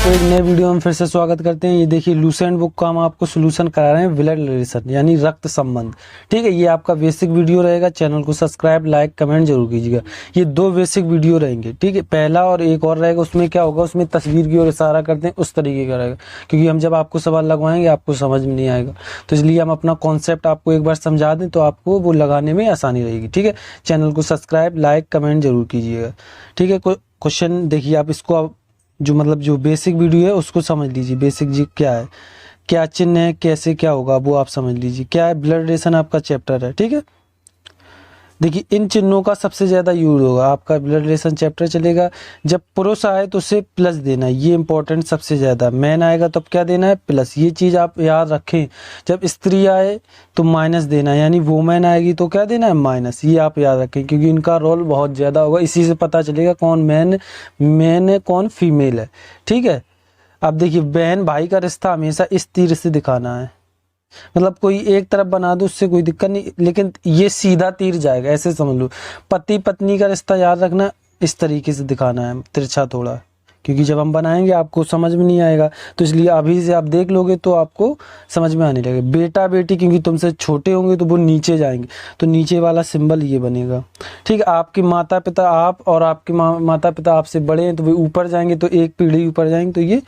आपको एक नए वीडियो में फिर से स्वागत करते हैं। ये देखिए लूसेंट बुक का हम आपको सोल्यूशन करा रहे हैं, ब्लड रिलेशन यानी रक्त संबंध। ठीक है, ये आपका बेसिक वीडियो रहेगा। चैनल को सब्सक्राइब, लाइक, कमेंट जरूर कीजिएगा। ये दो बेसिक वीडियो रहेंगे, ठीक है। पहला और एक और रहेगा, उसमें क्या होगा, उसमें तस्वीर की ओर इशारा करते हैं, उस तरीके का रहेगा, क्योंकि हम जब आपको सवाल लगवाएंगे आपको समझ में नहीं आएगा, तो इसलिए हम अपना कॉन्सेप्ट आपको एक बार समझा दें तो आपको वो लगाने में आसानी रहेगी। ठीक है, चैनल को सब्सक्राइब, लाइक, कमेंट जरूर कीजिएगा। ठीक है, क्वेश्चन देखिए आप इसको, आप जो मतलब जो बेसिक वीडियो है उसको समझ लीजिए। बेसिक जी क्या है, क्या चिन्ह है, कैसे क्या होगा वो आप समझ लीजिए। क्या है, ब्लड रिलेशन आपका चैप्टर है। ठीक है, देखिए इन चिन्हों का सबसे ज्यादा यूज होगा, आपका ब्लड रिलेशन चैप्टर चलेगा। जब पुरुष आए तो उसे प्लस देना है, ये इंपॉर्टेंट सबसे ज्यादा। मैन आएगा तब क्या देना है, प्लस। ये चीज आप याद रखें। जब स्त्री आए तो माइनस देना है, यानी वुमेन आएगी तो क्या देना है, माइनस। ये आप याद रखें, क्योंकि इनका रोल बहुत ज्यादा होगा। इसी से पता चलेगा कौन मैन है, कौन फीमेल है। ठीक है, अब देखिए बहन भाई का रिश्ता हमेशा इस तीर से दिखाना है, मतलब कोई एक तरफ बना दो उससे कोई दिक्कत नहीं, लेकिन ये सीधा तीर जाएगा, ऐसे समझ लो। पति पत्नी का रिश्ता याद रखना, इस तरीके से दिखाना है, तिरछा थोड़ा, क्योंकि जब हम बनाएंगे आपको समझ में नहीं आएगा, तो इसलिए अभी से आप देख लोगे तो आपको समझ में आने लगेगा। बेटा बेटी क्योंकि तुमसे छोटे होंगे तो वो नीचे जाएंगे, तो नीचे वाला सिंबल ये बनेगा। ठीक है, आपके माता पिता, आप और आपके माता पिता आपसे बड़े हैं तो वे ऊपर जाएंगे, तो एक पीढ़ी ऊपर जाएंगे, तो ये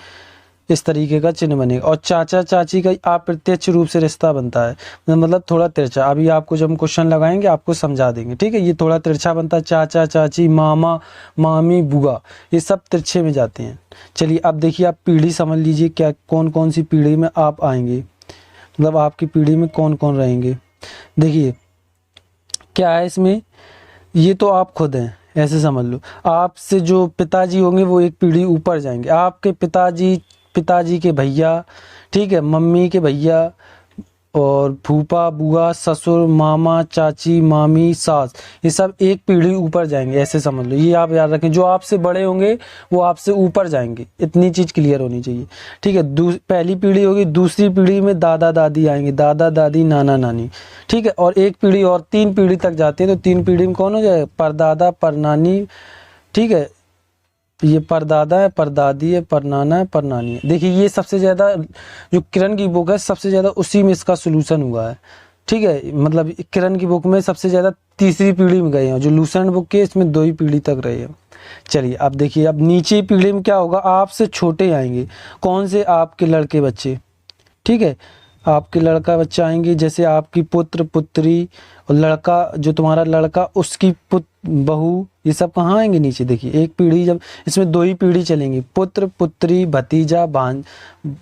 इस तरीके का चिन्ह बनेगा। और चाचा चाची का आप प्रत्यक्ष रूप से रिश्ता बनता है, मतलब थोड़ा तिरछा। अभी आपको जब हम क्वेश्चन लगाएंगे आपको समझा देंगे। ठीक है, ये थोड़ा तिरछा बनता है, चाचा चाची, मामा मामी, बुआ, ये सब तिरछे में जाते हैं। चलिए अब देखिए, आप पीढ़ी समझ लीजिए, क्या कौन कौन सी पीढ़ी में आप आएंगे, मतलब आपकी पीढ़ी में कौन कौन रहेंगे। देखिए क्या है इसमें, ये तो आप खुद हैं, ऐसे समझ लो। आपसे जो पिताजी होंगे वो एक पीढ़ी ऊपर जाएंगे, आपके पिताजी के भैया, ठीक है, मम्मी के भैया, और फूफा, बुआ, ससुर, मामा, चाची, मामी, सास, ये सब एक पीढ़ी ऊपर जाएंगे, ऐसे समझ लो। ये आप याद रखें, जो आपसे बड़े होंगे वो आपसे ऊपर जाएंगे, इतनी चीज क्लियर होनी चाहिए। ठीक है, पहली पीढ़ी होगी, दूसरी पीढ़ी में दादा दादी आएंगे, दादा दादी, नाना नानी। ठीक है, और एक पीढ़ी और तीन पीढ़ी तक जाती है, तो तीन पीढ़ी में कौन हो जाएगा, परदादा, परनानी। ठीक है, ये परदादा है, परदादी है, परनाना है, परनानी है। देखिए ये सबसे ज्यादा जो किरण की बुक है, सबसे ज्यादा उसी में इसका सोल्यूशन हुआ है। ठीक है, मतलब किरण की बुक में सबसे ज्यादा तीसरी पीढ़ी में गए हैं, जो लूसेंट बुक के इसमें दो ही पीढ़ी तक रहे हैं। चलिए अब देखिए, अब नीचे पीढ़ी में क्या होगा, आपसे छोटे आएंगे, कौन से, आपके लड़के बच्चे। ठीक है, आपके लड़का बच्चा आएंगे, जैसे आपकी पुत्र पुत्री, और लड़का जो तुम्हारा लड़का उसकी बहू, ये सब कहाँ आएंगे, नीचे। देखिए एक पीढ़ी, जब इसमें दो ही पीढ़ी चलेंगी, पुत्र पुत्री, भतीजा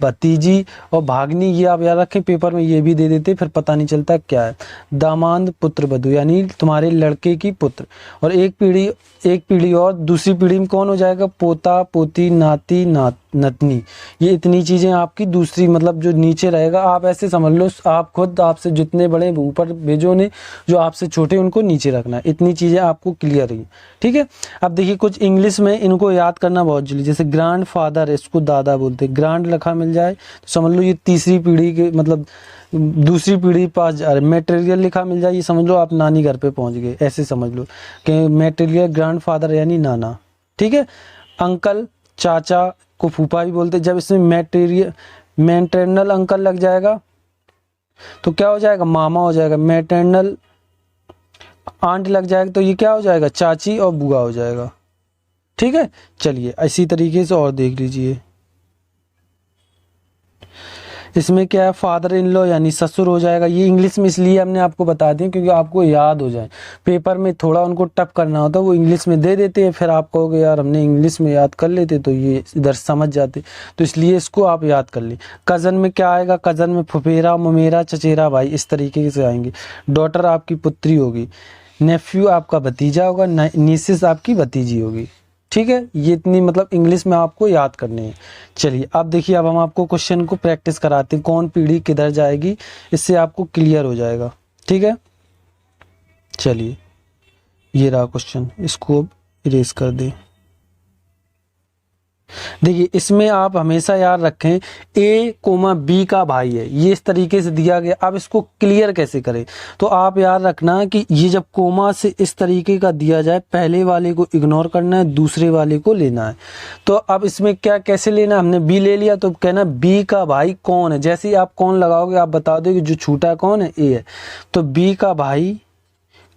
भतीजी और भागनी। ये आप याद रखें, पेपर में ये भी दे देते, फिर पता नहीं चलता क्या है। दामाद, पुत्र वधू, यानी तुम्हारे लड़के की पुत्र। और एक पीढ़ी और दूसरी पीढ़ी में कौन हो जाएगा, पोता पोती, नाती नतनी। ये इतनी चीजें आपकी दूसरी, मतलब जो नीचे रहेगा, आप ऐसे समझ लो, आप खुद आपसे जितने बड़े ऊपर भेजो ने, जो आपसे छोटे उनको नीचे रखना है। इतनी चीजें आपको क्लियर है। ठीक है, अब देखिए कुछ इंग्लिश में इनको याद करना बहुत जरूरी, जैसे ग्रैंड फादर, इसको दादा बोलते हैं, ग्रैंड लिखा मिल जाए तो समझ लो ये तीसरी पीढ़ी के, मतलब दूसरी पीढ़ी पास जा रहे। मेटेरियल लिखा मिल जाए, ये समझ लो आप नानी घर पे पहुंच गए, ऐसे समझ लो कि मेटेरियल ग्रैंड फादर यानी नाना। ठीक है, अंकल, चाचा को फूफा भी बोलते हैं। जब इसमें मैटरनल अंकल लग जाएगा तो क्या हो जाएगा, मामा हो जाएगा। मैटरनल आंट लग जाएगा तो ये क्या हो जाएगा, चाची और बुआ हो जाएगा। ठीक है, चलिए इसी तरीके से और देख लीजिए। इसमें क्या है, फादर इन लॉ यानी ससुर हो जाएगा। ये इंग्लिश में इसलिए हमने आपको बता दिया क्योंकि आपको याद हो जाए। पेपर में थोड़ा उनको टफ करना होता है, वो इंग्लिश में दे देते हैं, फिर आप कहोगे यार हमने इंग्लिश में याद कर लेते तो ये इधर समझ जाते, तो इसलिए इसको आप याद कर लें। कजन में क्या आएगा, कजन में फुफेरा, ममेरा, चचेरा भाई, इस तरीके से आएंगे। डॉटर आपकी पुत्री होगी, नेफ्यू आपका भतीजा होगा, नीसिस आपकी भतीजी होगी। ठीक है, ये इतनी मतलब इंग्लिश में आपको याद करने हैं। चलिए अब देखिए, अब हम आपको क्वेश्चन को प्रैक्टिस कराते हैं, कौन पीढ़ी किधर जाएगी, इससे आपको क्लियर हो जाएगा। ठीक है, चलिए ये रहा क्वेश्चन, इसको इरेज कर दें। देखिए इसमें आप हमेशा याद रखें a कोमा b का भाई है, ये इस तरीके से दिया गया। अब इसको क्लियर कैसे करें, तो आप याद रखना कि ये जब कोमा से इस तरीके का दिया जाए, पहले वाले को इग्नोर करना है, दूसरे वाले को लेना है। तो अब इसमें क्या कैसे लेना है, हमने b ले लिया तो कहना b का भाई कौन है। जैसे ही आप कौन लगाओगे आप बता दो कि जो छूटा कौन है, a है। तो b का भाई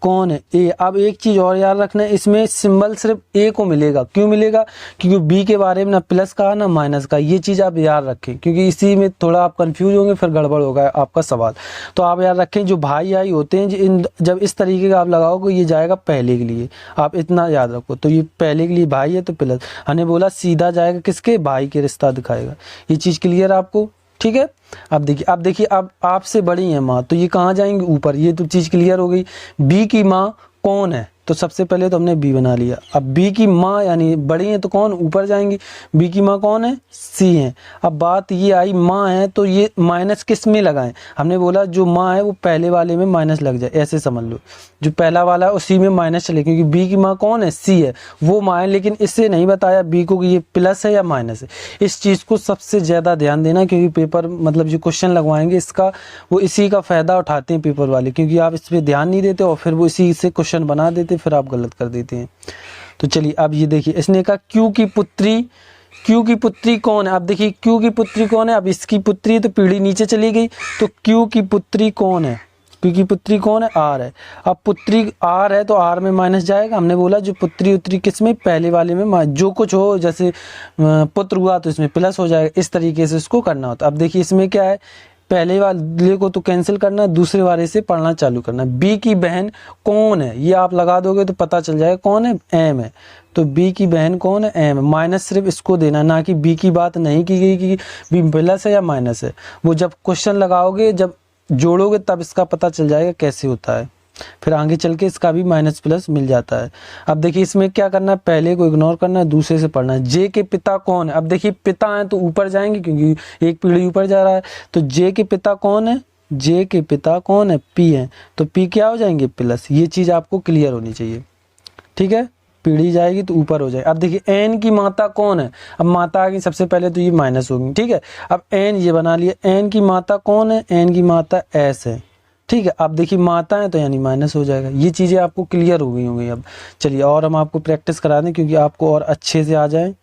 कौन है, ए। अब एक चीज और याद रखना है, इसमें सिंबल सिर्फ ए को मिलेगा। क्यों मिलेगा, क्योंकि बी के बारे में ना प्लस का ना माइनस का, ये चीज आप याद रखें, क्योंकि इसी में थोड़ा आप कंफ्यूज होंगे, फिर गड़बड़ होगा आपका सवाल। तो आप याद रखें जो भाई आई होते हैं, जब इस तरीके का आप लगाओगे ये जाएगा पहले के लिए, आप इतना याद रखो। तो ये पहले के लिए भाई है तो प्लस, हमने बोला सीधा जाएगा किसके, भाई के रिश्ता दिखाएगा। ये चीज क्लियर आपको, ठीक है। अब देखिए अब आपसे बड़ी है माँ, तो ये कहाँ जाएंगे, ऊपर। ये तो चीज क्लियर हो गई। बी की माँ कौन है, तो सबसे पहले तो हमने बी बना लिया। अब बी की माँ यानी बड़ी है तो कौन, ऊपर जाएंगी। बी की माँ कौन है, सी है। अब बात ये आई माँ है तो ये माइनस किस में लगाएं, हमने बोला जो माँ है वो पहले वाले में माइनस लग जाए, ऐसे समझ लो। जो पहला वाला है उसी में माइनस चले, क्योंकि बी की माँ कौन है, सी है, वो माँ है। लेकिन इससे नहीं बताया बी को कि ये प्लस है या माइनस है। इस चीज़ को सबसे ज़्यादा ध्यान देना, क्योंकि पेपर मतलब जो क्वेश्चन लगवाएंगे इसका, वो इसी का फ़ायदा उठाते हैं पेपर वाले, क्योंकि आप इस पर ध्यान नहीं देते और फिर वो इसी से क्वेश्चन बना देते, फिर आप गलत कर देते हैं। तो चलिए अब ये देखिए, इसने कहा क्यू की पुत्री कौन है। अब देखिए क्यू की पुत्री कौन है, अब इसकी पुत्री तो पीढ़ी नीचे चली गई, तो क्यू की पुत्री कौन है, क्यू की पुत्री कौन है, आर है। अब पुत्री आर है तो आर में माइनस जाएगा। हमने बोला जो पुत्री उतरी किस में, पहले वाले में, जो कुछ हो, जैसे पुत्र हुआ तो इसमें प्लस हो जाएगा। इस तरीके से इसको करना होता। अब देखिए इसमें क्या है, पहले वाले को तो कैंसिल करना है, दूसरे वाले से पढ़ना चालू करना है। बी की बहन कौन है, ये आप लगा दोगे तो पता चल जाएगा कौन है, एम है। तो बी की बहन कौन है, एम है। माइनस सिर्फ इसको देना, ना कि बी की बात नहीं की गई कि बी प्लस है या माइनस है। वो जब क्वेश्चन लगाओगे, जब जोड़ोगे तब इसका पता चल जाएगा कैसे होता है, फिर आगे चल के इसका भी माइनस प्लस मिल जाता है। अब देखिए इसमें क्या करना है, पहले को इग्नोर करना है, दूसरे से पढ़ना है। जे के पिता कौन है, अब देखिए पिता है तो ऊपर जाएंगे क्योंकि एक पीढ़ी ऊपर जा रहा है। तो जे के पिता कौन है, जे के पिता कौन है, पी है, तो पी क्या हो जाएंगे, प्लस। ये चीज आपको क्लियर होनी चाहिए, ठीक है। पीढ़ी जाएगी तो ऊपर हो जाए। अब देखिए एन की माता कौन है, अब माता की सबसे पहले तो ये माइनस होगी, ठीक है। अब एन ये बना लिया, एन की माता कौन है, एन की माता एस है, ठीक है। अब देखिए माता है तो यानी माइनस हो जाएगा। ये चीज़ें आपको क्लियर हो गई होंगी। अब चलिए और हम आपको प्रैक्टिस करा दें, क्योंकि आपको और अच्छे से आ जाए,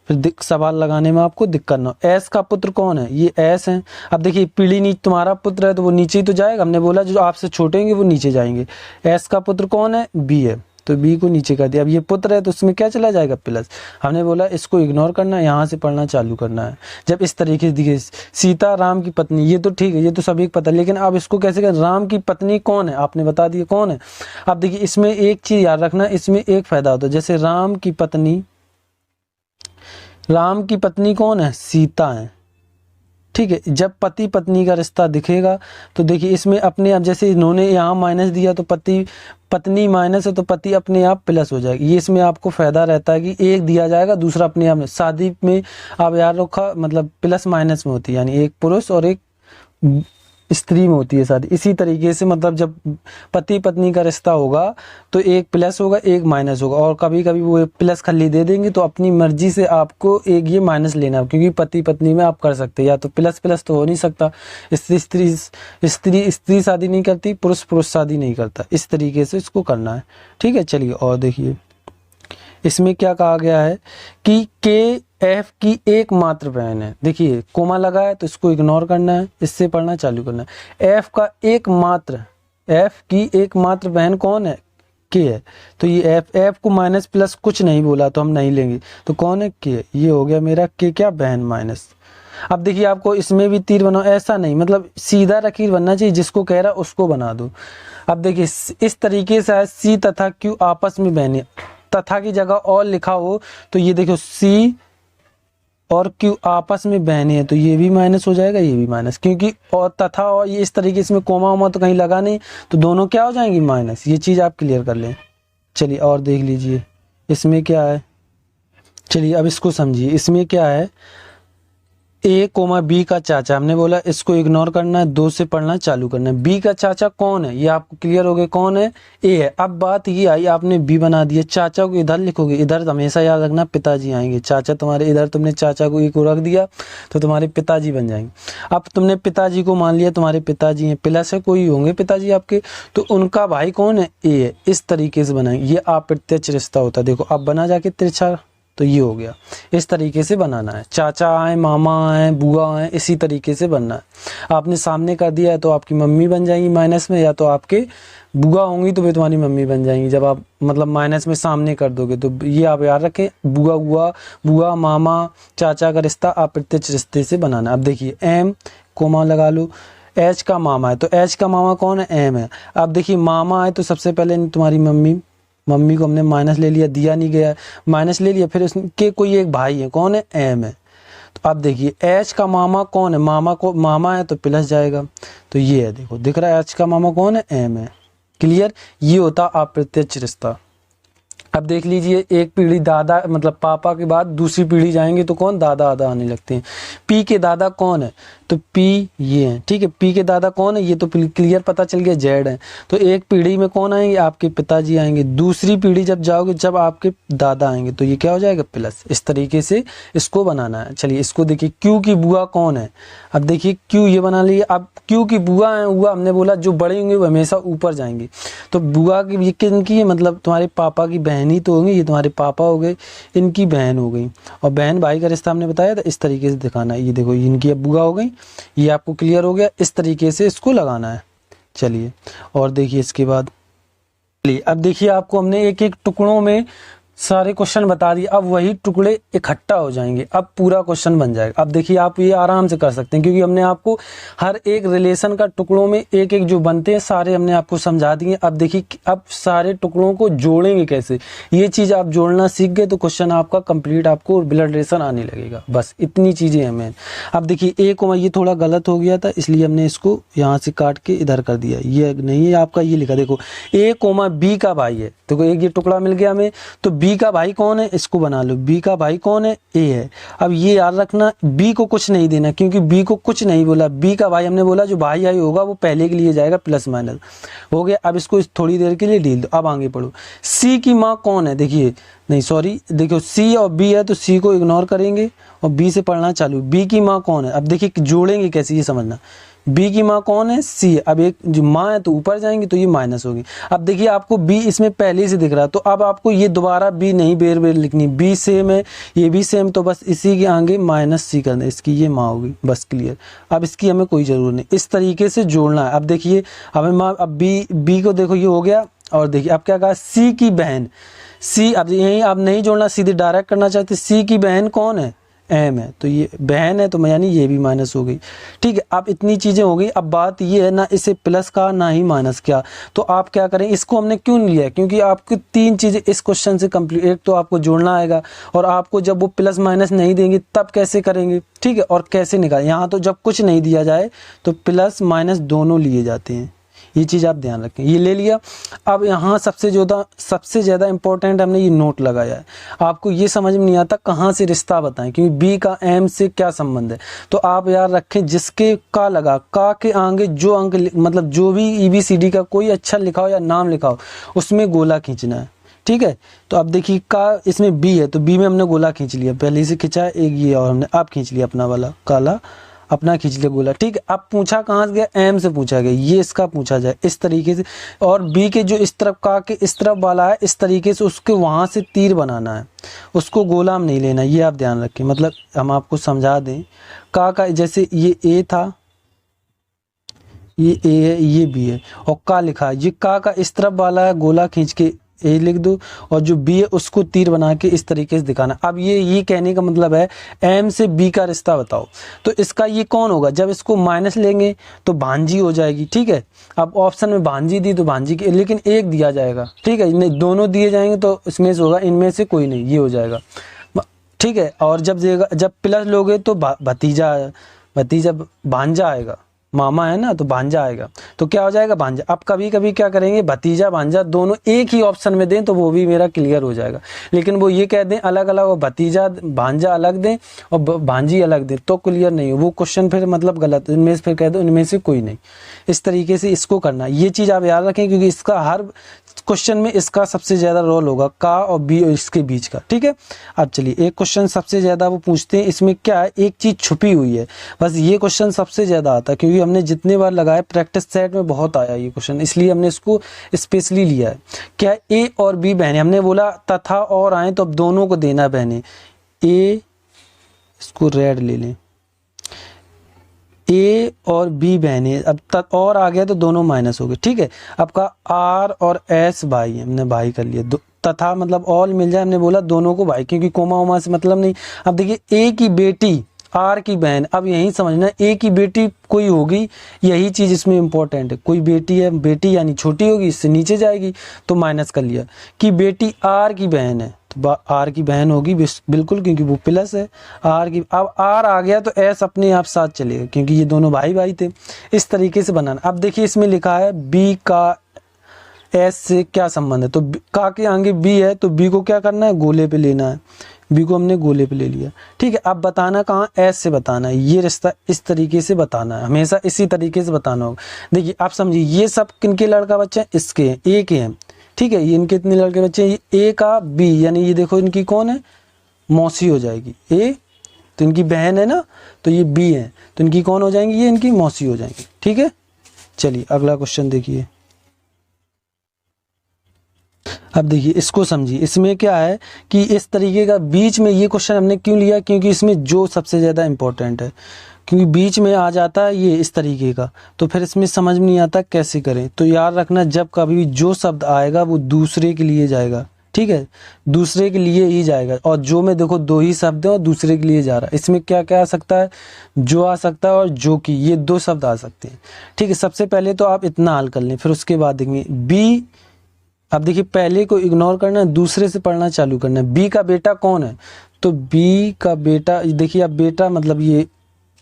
फिर सवाल लगाने में आपको दिक्कत ना हो। एस का पुत्र कौन है, ये एस है। अब देखिए पीढ़ी नीचे, तुम्हारा पुत्र है तो वो नीचे ही तो जाएगा। हमने बोला जो आपसे छोटे होंगे वो नीचे जाएंगे। एस का पुत्र कौन है, बी है, तो बी को नीचे कर दिया। अब ये पुत्र है तो उसमें क्या चला जाएगा, प्लस। हमने बोला इसको इग्नोर करना है, यहाँ से पढ़ना चालू करना है। जब इस तरीके से दिखे सीता राम की पत्नी, ये तो ठीक है, ये तो सभी को पता है, लेकिन अब इसको कैसे करें, राम की पत्नी कौन है, आपने बता दिया कौन है। अब देखिए इसमें एक चीज याद रखना, इसमें एक फायदा होता है, जैसे राम की पत्नी कौन है, सीता है, ठीक है। जब पति पत्नी का रिश्ता दिखेगा तो देखिए इसमें अपने आप, जैसे इन्होंने यहाँ माइनस दिया तो पत्नी माइनस है तो पति अपने आप प्लस हो जाएगी। ये इसमें आपको फायदा रहता है कि एक दिया जाएगा दूसरा अपने आप में। शादी में आप याद रखा, मतलब प्लस माइनस में होती है, यानी एक पुरुष और एक स्त्री में होती है शादी। इसी तरीके से मतलब जब पति पत्नी का रिश्ता होगा तो एक प्लस होगा एक माइनस होगा, और कभी कभी वो प्लस खाली दे देंगे तो अपनी मर्जी से आपको एक ये माइनस लेना है, क्योंकि पति पत्नी में आप कर सकते हैं, या तो प्लस प्लस तो हो नहीं सकता। स्त्री शादी नहीं करती, पुरुष शादी नहीं करता। इस तरीके से इसको करना है, ठीक है। चलिए और देखिए इसमें क्या कहा गया है कि के एफ की एकमात्र बहन है। देखिए कोमा लगा है तो इसको इग्नोर करना है, इससे पढ़ना चालू करना है। एफ की एकमात्र बहन कौन है, के है। तो ये एफ को माइनस प्लस कुछ नहीं बोला तो हम नहीं लेंगे, तो कौन है, के। ये हो गया मेरा के क्या, बहन माइनस। अब देखिए आपको इसमें भी तीर बनाओ, ऐसा नहीं, मतलब सीधा लकीर बनना चाहिए, जिसको कह रहा उसको बना दो। अब देखिए इस तरीके से है, सी तथा क्यू आपस में बहने, तथा की जगह और लिखा हो तो ये देखो सी और क्यू आपस में बहने हैं, तो ये भी माइनस हो जाएगा, ये भी माइनस, क्योंकि और तथा और ये इस तरीके से कोमा वोमा तो कहीं लगा नहीं, तो दोनों क्या हो जाएंगी, माइनस। ये चीज़ आप क्लियर कर लें। चलिए और देख लीजिए इसमें क्या है। चलिए अब इसको समझिए, इसमें क्या है, ए कोमा बी का चाचा, हमने बोला इसको इग्नोर करना है, 2 से पढ़ना चालू करना है। बी का चाचा कौन है, ये आपको क्लियर हो गया कौन है, ए है। अब बात ये आई आपने बी बना दिया, चाचा को इधर लिखोगे, इधर हमेशा याद रखना पिताजी आएंगे, चाचा तुम्हारे इधर, तुमने चाचा को ए को रख दिया तो तुम्हारे पिताजी बन जाएंगे। अब तुमने पिताजी को मान लिया तुम्हारे पिताजी हैं, प्लस है कोई होंगे पिताजी आपके, तो उनका भाई कौन है, ए है। इस तरीके से बनाएंगे, ये अप्रत्यक्ष रिश्ता होता है। देखो अब बना जाके तिरछा, तो ये हो गया। इस तरीके से बनाना है, चाचा आए, मामा आए, बुआ आए, इसी तरीके से बनना है। आपने सामने कर दिया है तो आपकी मम्मी बन जाएंगी माइनस में, या तो आपके बुआ होंगी तो वे तुम्हारी मम्मी बन जाएंगी। जब आप मतलब माइनस में सामने कर दोगे तो ये आप याद रखें, बुआ मामा चाचा का रिश्ता अप्रत्यक्ष रिश्ते से बनाना। अब देखिए एम कोमा लगा लो, एच का मामा है तो एच का मामा कौन है, एम है। अब देखिए मामा है तो सबसे पहले तुम्हारी मम्मी को हमने माइनस ले लिया, दिया नहीं गया, माइनस ले लिया, फिर उसके कोई एक भाई है कौन है, एम है। तो अब देखिए एच का मामा कौन है, मामा है तो प्लस जाएगा, तो ये है, देखो दिख रहा है एच का मामा कौन है, एम है। क्लियर, ये होता अप्रत्यक्ष रिश्ता। अब देख लीजिए एक पीढ़ी दादा मतलब पापा के बाद दूसरी पीढ़ी जाएंगे तो कौन, दादा आने लगते हैं। पी के दादा कौन है, तो पी ये है, ठीक है। पी के दादा कौन है, ये तो क्लियर पता चल गया, जेड है। तो एक पीढ़ी में कौन आएंगे, आपके पिताजी आएंगे। दूसरी पीढ़ी जब जाओगे जब आपके दादा आएंगे तो ये क्या हो जाएगा, प्लस। इस तरीके से इसको बनाना है। चलिए इसको देखिए, क्यू की बुआ कौन है, अब देखिए क्यू ये बना लिए। अब क्यू की बुआ है, हुआ हमने बोला जो बड़े होंगे वो हमेशा ऊपर जाएंगे, तो बुआ की ये किनकी है, मतलब तुम्हारे पापा की बहन ही तो होंगी, ये तुम्हारे पापा हो गए, इनकी बहन हो गई। और बहन भाई का रिश्ता हमने बताया था, इस तरीके से दिखाना है। ये देखो इनकी अब बुआ हो गई, ये आपको क्लियर हो गया। इस तरीके से इसको लगाना है। चलिए और देखिए इसके बाद, चलिए अब देखिए आपको हमने एक एक टुकड़ों में सारे क्वेश्चन बता दिए। अब वही टुकड़े इकट्ठा हो जाएंगे, अब पूरा क्वेश्चन बन जाएगा। अब देखिए आप ये आराम से कर सकते हैं, क्योंकि हमने आपको हर एक रिलेशन का टुकड़ों में एक एक जो बनते हैं सारे हमने आपको समझा दिए। अब देखिए अब सारे टुकड़ों को जोड़ेंगे कैसे, ये चीज़ आप जोड़ना सीख गए तो क्वेश्चन आपका कंप्लीट, आपको ब्लड रिलेशन आने लगेगा। बस इतनी चीज़ें हमें। अब देखिए ए कोमा, ये थोड़ा गलत हो गया था इसलिए हमने इसको यहाँ से काट के इधर कर दिया, ये नहीं है आपका, ये लिखा देखो ए कोमा बी का भाई है। देखो एक ये टुकड़ा मिल गया हमें, तो बी का भाई कौन है, इसको बना लो, बी का भाई कौन है, ए है। अब ये याद रखना बी को कुछ नहीं देना, क्योंकि बी को कुछ नहीं बोला, बी का भाई हमने बोला जो भाई आई होगा वो पहले के लिए जाएगा, प्लस माइनस हो गया। अब इसको थोड़ी देर के लिए ढील दो। अब आगे पढ़ो, सी की माँ कौन है, देखिए नहीं सॉरी, देखो सी और बी है तो सी को इग्नोर करेंगे और बी से पढ़ना चालू। बी की माँ कौन है, अब देखिए जोड़ेंगे कैसे ये समझना। बी की माँ कौन है, सी। अब एक जो माँ है तो ऊपर जाएंगे तो ये माइनस होगी। अब देखिए आपको बी इसमें पहले से दिख रहा है, तो अब आपको ये दोबारा बी नहीं बेर बेर लिखनी, बी सेम है ये भी सेम, तो बस इसी के आगे माइनस सी करना, इसकी ये माँ होगी, बस क्लियर। अब इसकी हमें कोई ज़रूरत नहीं, इस तरीके से जोड़ना है। अब देखिए हमें माँ, अब बी को देखो ये हो गया। और देखिए अब क्या कहा, सी की बहन, सी। अब यहीं आप नहीं जोड़ना, सीधे डायरेक्ट करना चाहते, सी की बहन कौन है, एम है, तो ये बहन है तो यानी ये भी माइनस हो गई। ठीक है, अब इतनी चीज़ें हो गई। अब बात ये है ना इसे प्लस का ना ही माइनस किया, तो आप क्या करें, इसको हमने क्यों नहीं लिया, क्योंकि आपकी 3 चीज़ें इस क्वेश्चन से कंप्लीट, एक तो आपको जोड़ना आएगा, और आपको जब वो प्लस माइनस नहीं देंगे तब कैसे करेंगे, ठीक है, और कैसे निकालें। यहाँ तो जब कुछ नहीं दिया जाए तो प्लस माइनस दोनों लिए जाते हैं, ये चीज़ आप ध्यान रखें। ये ले लिया। अब यहाँ सबसे ज़्यादा इंपॉर्टेंट हमने ये नोट लगाया है। आपको ये समझ में नहीं आता कहाँ से रिश्ता बताएं, क्योंकि बी का एम से क्या संबंध है, तो आप यार रखें जिसके का लगा, का के आगे जो अंक मतलब जो भी EBCD का कोई अच्छा लिखा हो या नाम लिखा हो उसमें गोला खींचना है। ठीक है, तो अब देखिए का इसमें बी है तो बी में हमने गोला खींच लिया, पहले से खींचा एक ये, और हमने अब खींच लिया अपना वाला काला, अपना खींच लिया गोला। ठीक है, अब पूछा कहाँ से गया, एम से पूछा गया, ये इसका पूछा जाए इस तरीके से, और बी के जो इस तरफ का के इस तरफ वाला है इस तरीके से उसके वहाँ से तीर बनाना है, उसको गोला में नहीं लेना, ये आप ध्यान रखें। मतलब हम आपको समझा दें, का जैसे ये ए था, ये ए है, ये बी है, और का लिखा है, ये का इस तरफ वाला है, गोला खींच के ए लिख दो, और जो बी है उसको तीर बना के इस तरीके से दिखाना। अब ये कहने का मतलब है एम से बी का रिश्ता बताओ, तो इसका ये कौन होगा, जब इसको माइनस लेंगे तो भांजी हो जाएगी। ठीक है, अब ऑप्शन में भांजी दी तो भांजी की, लेकिन एक दिया जाएगा। ठीक है, नहीं दोनों दिए जाएंगे तो इसमें से होगा, इनमें से कोई नहीं, ये हो जाएगा। ठीक है, और जब प्लस लोगे तो भतीजा भांजा आएगा। मामा है ना, तो भांजा आएगा, तो क्या हो जाएगा भांजा। अब कभी कभी क्या करेंगे, भतीजा भांजा दोनों एक ही ऑप्शन में दें तो वो भी मेरा क्लियर हो जाएगा, लेकिन वो ये कह दें अलग अलग, वो भतीजा भांजा अलग दें और भांजी अलग दें तो क्लियर नहीं हो, वो क्वेश्चन फिर मतलब गलत, इनमें से फिर कह दो इनमें से कोई नहीं। इस तरीके से इसको करना, ये चीज़ आप याद रखें, क्योंकि इसका हर क्वेश्चन में इसका सबसे ज़्यादा रोल होगा, का और बी और इसके बीच का। ठीक है, अब चलिए एक क्वेश्चन सबसे ज़्यादा वो पूछते हैं, इसमें क्या है, एक चीज़ छुपी हुई है, बस ये क्वेश्चन सबसे ज़्यादा आता है, क्योंकि हमने जितने बार लगाया प्रैक्टिस सेट में बहुत आया ये क्वेश्चन, इसलिए हमने इसको स्पेशली लिया है। क्या ए और बी बहनें, हमने बोला तथा और आए तो अब दोनों को देना बहनें, ए, इसको रेड ले लें, ए और बी बहनें, अब तक और आ गया तो दोनों माइनस हो गए। ठीक है, आपका आर और एस भाई है, हमने भाई कर लिया, तथा मतलब ऑल मिल जाए, हमने बोला दोनों को भाई, क्योंकि कोमा वोमा से मतलब नहीं। अब देखिए ए की बेटी आर की बहन, अब यही समझना ए की बेटी कोई होगी, यही चीज़ इसमें इंपॉर्टेंट है, कोई बेटी है, बेटी यानी छोटी होगी, इससे नीचे जाएगी तो माइनस कर लिया, कि बेटी आर की बहन है तो आर की बहन होगी बिल्कुल, क्योंकि वो प्लस है आर की। अब आर आ गया तो एस अपने आप साथ चलेगा, क्योंकि ये दोनों भाई भाई थे। इस तरीके से बनाना। अब देखिए इसमें लिखा है बी का एस से क्या संबंध है, तो का के आगे बी है तो बी को क्या करना है, गोले पे लेना है, बी को हमने गोले पे ले लिया। ठीक है, अब बताना कहाँ, एस से बताना है, ये रिश्ता इस तरीके से बताना है, हमेशा इसी तरीके से बताना होगा। देखिए आप समझिए, ये सब किनके लड़का बच्चे हैं, इसके हैं, ए के हैं। ठीक है, ये इनके इतने लड़के बच्चे हैं, ये ए का बी, यानी ये देखो इनकी कौन है, मौसी हो जाएगी, ए तो इनकी बहन है ना, तो ये बी है तो इनकी कौन हो जाएंगी, ये इनकी मौसी हो जाएंगी। ठीक है, चलिए अगला क्वेश्चन देखिए। अब देखिए इसको समझिए, इसमें क्या है कि इस तरीके का बीच में ये क्वेश्चन हमने क्यों लिया, क्योंकि इसमें जो सबसे ज़्यादा इंपॉर्टेंट है, क्योंकि बीच में आ जाता है ये इस तरीके का, तो फिर इसमें समझ में नहीं आता कैसे करें। तो याद रखना, जब कभी भी जो शब्द आएगा वो दूसरे के लिए जाएगा। ठीक है, दूसरे के लिए ही जाएगा, और जो में देखो दो ही शब्द है और दूसरे के लिए जा रहा है, इसमें क्या क्या आ सकता है, जो आ सकता है और जो की, ये दो शब्द आ सकते हैं। ठीक है, सबसे पहले तो आप इतना हल कर लें, फिर उसके बाद देखेंगे बी। अब देखिए पहले को इग्नोर करना है, दूसरे से पढ़ना चालू करना है। बी का बेटा कौन है, तो बी का बेटा, देखिए अब बेटा मतलब ये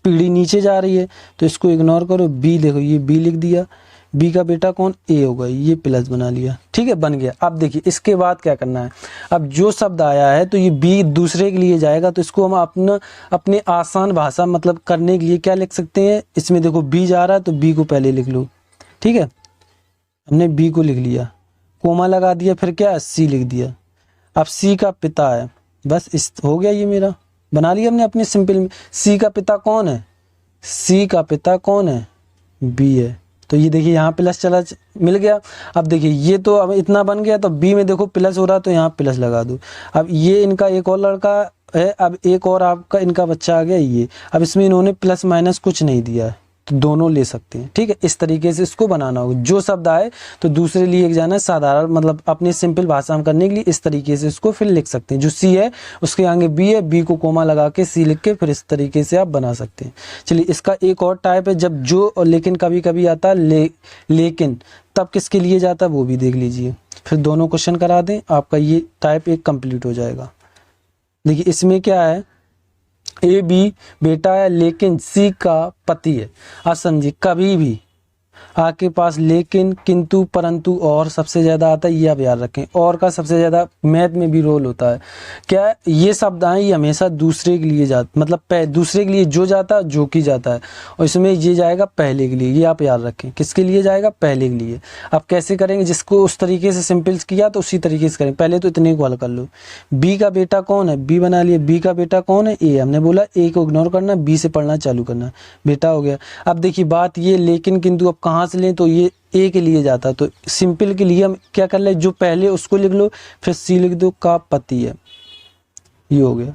पीढ़ी नीचे जा रही है तो इसको इग्नोर करो, बी देखो ये बी लिख दिया, बी का बेटा कौन, ए होगा, ये प्लस बना लिया। ठीक है, बन गया। अब देखिए इसके बाद क्या करना है, अब जो शब्द आया है तो ये बी दूसरे के लिए जाएगा, तो इसको हम अपने आसान भाषा मतलब करने के लिए क्या लिख सकते हैं, इसमें देखो बी जा रहा है तो बी को पहले लिख लो। ठीक है, हमने बी को लिख लिया, कोमा लगा दिया, फिर क्या सी लिख दिया। अब सी का पिता है, बस इस हो गया, ये मेरा बना लिया हमने अपने सिंपल में। सी का पिता कौन है, सी का पिता कौन है, बी है, तो ये देखिए यहाँ प्लस चला मिल गया। अब देखिए ये तो अब इतना बन गया, तो बी में देखो प्लस हो रहा तो यहाँ प्लस लगा दो। अब ये इनका एक और लड़का है, अब एक और आपका इनका बच्चा आ गया ये। अब इसमें इन्होंने प्लस माइनस कुछ नहीं दिया है तो दोनों ले सकते हैं। ठीक है, इस तरीके से इसको बनाना होगा, जो शब्द आए तो दूसरे लिए एक जाना है, साधारण मतलब अपनी सिंपल भाषा में करने के लिए इस तरीके से इसको फिर लिख सकते हैं। जो सी है उसके आगे बी है, बी को कोमा लगा के सी लिख के फिर इस तरीके से आप बना सकते हैं। चलिए इसका एक और टाइप है, जब जो और लेकिन कभी कभी आता है लेकिन, तब किसके लिए जाता है वो भी देख लीजिए। फिर दोनों क्वेश्चन करा दें, आपका ये टाइप एक कंप्लीट हो जाएगा। देखिए इसमें क्या है, ए बी बेटा है लेकिन सी का पति है। आप समझिए कभी भी आपके पास लेकिन, किंतु, परंतु और सबसे ज़्यादा आता है, ये आप याद रखें। और का सबसे ज़्यादा मैथ में भी रोल होता है। क्या ये शब्द आए ये हमेशा दूसरे के लिए जाता, मतलब दूसरे के लिए जो जाता है जो की जाता है, और इसमें ये जाएगा पहले के लिए, ये आप याद रखें। किसके लिए जाएगा, पहले के लिए। आप कैसे करेंगे, जिसको उस तरीके से सिंपल किया तो उसी तरीके से करें। पहले तो इतने को हल कर लो। बी का बेटा कौन है, बी बना लिए, बी का बेटा कौन है, ए। हमने बोला ए को इग्नोर करना, बी से पढ़ना चालू करना, बेटा हो गया। अब देखिए बात ये लेकिन किंतु अब कहाँ से लें, तो ये ए के लिए जाता है, तो सिंपल के लिए हम क्या कर ले, जो पहले उसको लिख लो, फिर सी लिख दो, का पति है, ये हो गया।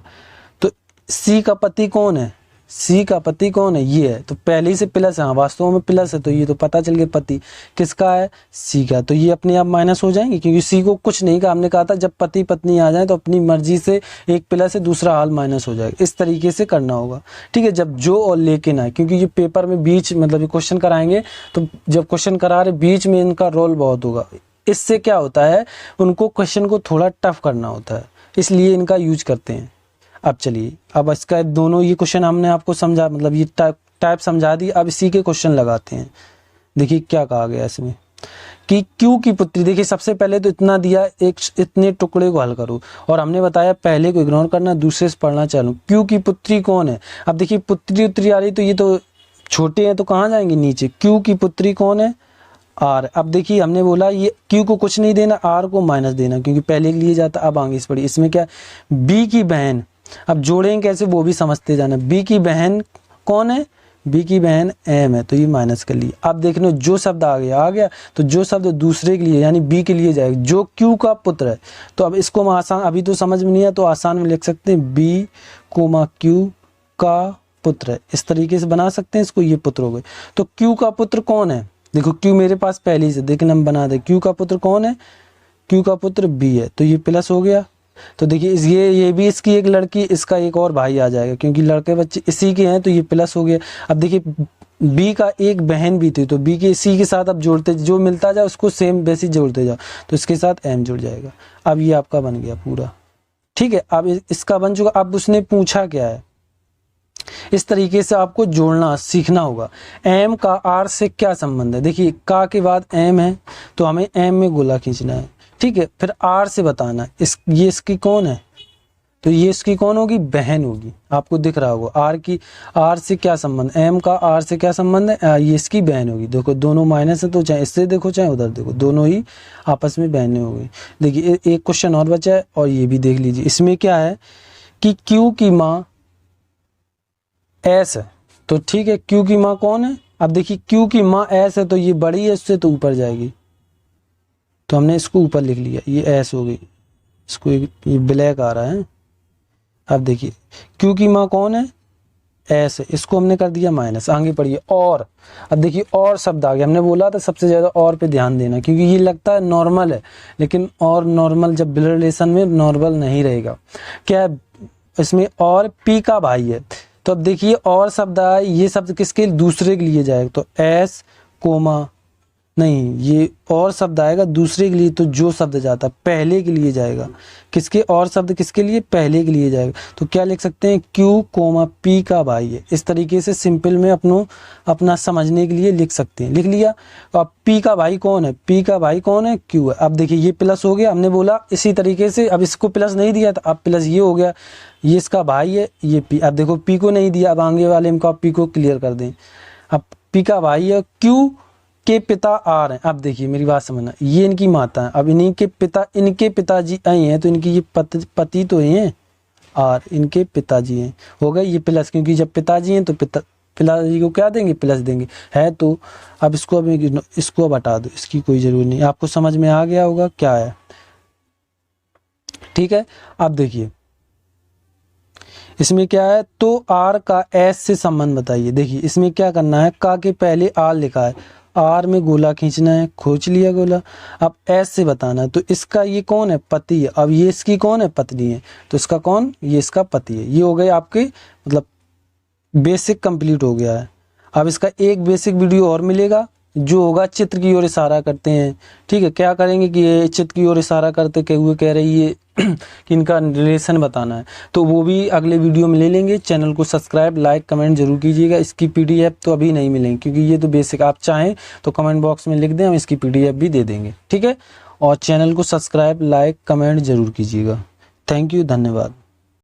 तो सी का पति कौन है, सी का पति कौन है, ये है, तो पहले ही से प्लस है, वास्तव में प्लस है, तो ये तो पता चल गया पति किसका है, सी का। तो ये अपने आप माइनस हो जाएंगे, क्योंकि सी को कुछ नहीं कहा। हमने कहा था जब पति पत्नी आ जाए तो अपनी मर्जी से एक प्लस से दूसरा हाल माइनस हो जाएगा। इस तरीके से करना होगा। ठीक है, जब जो और लेकिन आए, क्योंकि ये पेपर में बीच मतलब ये क्वेश्चन कराएंगे, तो जब क्वेश्चन करा रहे बीच में इनका रोल बहुत होगा। इससे क्या होता है, उनको क्वेश्चन को थोड़ा टफ करना होता है, इसलिए इनका यूज करते हैं। अब चलिए, अब इसका दोनों ये क्वेश्चन हमने आपको समझा, मतलब ये टाइप समझा दी। अब इसी के क्वेश्चन लगाते हैं। देखिए क्या कहा गया इसमें कि Q की पुत्री, देखिए सबसे पहले तो इतना दिया, एक इतने टुकड़े को हल करो, और हमने बताया पहले को इग्नोर करना, दूसरे से पढ़ना चालू। Q की पुत्री कौन है? अब देखिए पुत्री उत्तरी आ रही, तो ये तो छोटे हैं तो कहाँ जाएंगे नीचे। Q की पुत्री कौन है? R। अब देखिए हमने बोला ये Q को कुछ नहीं देना, R को माइनस देना, क्योंकि पहले के लिए जाता। अब आगे इस पड़ी, इसमें क्या B की बहन, अब जोड़ेंगे कैसे वो भी समझते जाना। B की बहन कौन है? B की बहन M है, तो ये माइनस कर लिए। अब देख लो जो शब्द आ गया, तो जो शब्द दूसरे के लिए यानी B के लिए जाएगा, जो Q का पुत्र है। तो अब इसको हम आसान, अभी तो समझ में नहीं है तो आसान में लिख सकते हैं B, Q का पुत्र है, इस तरीके से बना सकते हैं इसको, ये पुत्र हो गए। तो Q का पुत्र कौन है? देखो Q मेरे पास पहले से, लेकिन हम बना दे। Q का पुत्र कौन है? Q का पुत्र B है, तो ये प्लस हो गया। तो देखिए ये भी इसकी एक लड़की, इसका एक और भाई आ जाएगा, क्योंकि लड़के बच्चे इसी के हैं, तो ये प्लस हो गया। अब देखिए B का एक बहन भी थी, तो B के इसी के साथ अब जोड़ते, जो मिलता जाए उसको सेम वैसे जोड़ते जाओ, तो इसके साथ M जुड़ जाएगा। अब ये आपका बन गया पूरा, ठीक है। अब इसका बन चुका। अब उसने पूछा क्या है, इस तरीके से आपको जोड़ना सीखना होगा। M का R से क्या संबंध है? देखिए का के बाद M है, तो हमें M में गोला खींचना है, ठीक है। फिर R से बताना ये इसकी कौन है, तो ये इसकी कौन होगी? बहन होगी। आपको दिख रहा होगा R से क्या संबंध, M का R से क्या संबंध है? ये इसकी बहन होगी। देखो दोनों माइनस है, तो चाहे इससे देखो चाहे उधर देखो, दोनों ही आपस में बहनें हो गई। देखिए एक क्वेश्चन और बचा है, और ये भी देख लीजिए। इसमें क्या है कि Q की माँ S है, तो ठीक है। Q की माँ कौन है? अब देखिए Q की माँ S है, तो ये बड़ी है इससे, तो ऊपर जाएगी, तो हमने इसको ऊपर लिख लिया, ये S हो गई। इसको ये ब्लैक आ रहा है। अब देखिए Q की माँ कौन है? S है, इसको हमने कर दिया माइनस। आगे पढ़िए और। अब देखिए और शब्द आ गया, हमने बोला था सबसे ज़्यादा और पे ध्यान देना, क्योंकि ये लगता है नॉर्मल है, लेकिन और नॉर्मल जब ब्लड रिलेशन में नॉर्मल नहीं रहेगा। क्या है इसमें? और P का भाई है, तो अब देखिए और शब्द आया, ये शब्द किसके? दूसरे के लिए जाएगा, तो S कोमा नहीं, ये और शब्द आएगा दूसरे के लिए, तो जो शब्द जाता पहले के लिए जाएगा। किसके? और शब्द किसके लिए? पहले के लिए जाएगा। तो क्या लिख सकते हैं? Q कोमा P का भाई है। इस तरीके से सिंपल में अपना समझने के लिए लिख सकते हैं। लिख लिया। तो अब P का भाई कौन है? P का भाई कौन है? Q है। अब देखिए ये प्लस हो गया, हमने बोला इसी तरीके से। अब इसको प्लस नहीं दिया था, अब प्लस ये हो गया, ये इसका भाई है, ये P। अब देखो P को नहीं दिया, अब आगे वाले में P को क्लियर कर दें। अब P का भाई है, Q के पिता R हैं। अब देखिए मेरी बात समझना, ये इनकी माता है। अब इनके पिताजी आई हैं, तो इनकी ये पति तो हैं R, इनके पिताजी हैं, हो गए ये प्लस, क्योंकि जब पिताजी हैं तो पिताजी को क्या देंगे? प्लस देंगे है। तो अब इसको हटा दो, इसकी कोई जरूरत नहीं। आपको समझ में आ गया होगा क्या है, ठीक है। अब देखिए इसमें क्या है, तो R का S से संबंध बताइए। देखिए इसमें क्या करना है, का के पहले R लिखा है, R में गोला खींचना है, खींच लिया गोला। अब S से बताना है, तो इसका ये कौन है? पति है। अब ये इसकी कौन है? पत्नी है, तो इसका कौन? ये इसका पति है। ये हो गए आपके मतलब बेसिक कंप्लीट हो गया है। अब इसका एक बेसिक वीडियो और मिलेगा, जो होगा चित्र की ओर इशारा करते हैं, ठीक है। क्या करेंगे कि ये चित्र की ओर इशारा करते हुए कह रही है कि इनका रिलेशन बताना है, तो वो भी अगले वीडियो में ले लेंगे। चैनल को सब्सक्राइब लाइक कमेंट जरूर कीजिएगा। इसकी PDF तो अभी नहीं मिलेंगी, क्योंकि ये तो बेसिक, आप चाहें तो कमेंट बॉक्स में लिख दें, हम इसकी PDF भी दे देंगे, ठीक है। और चैनल को सब्सक्राइब लाइक कमेंट जरूर कीजिएगा। थैंक यू, धन्यवाद।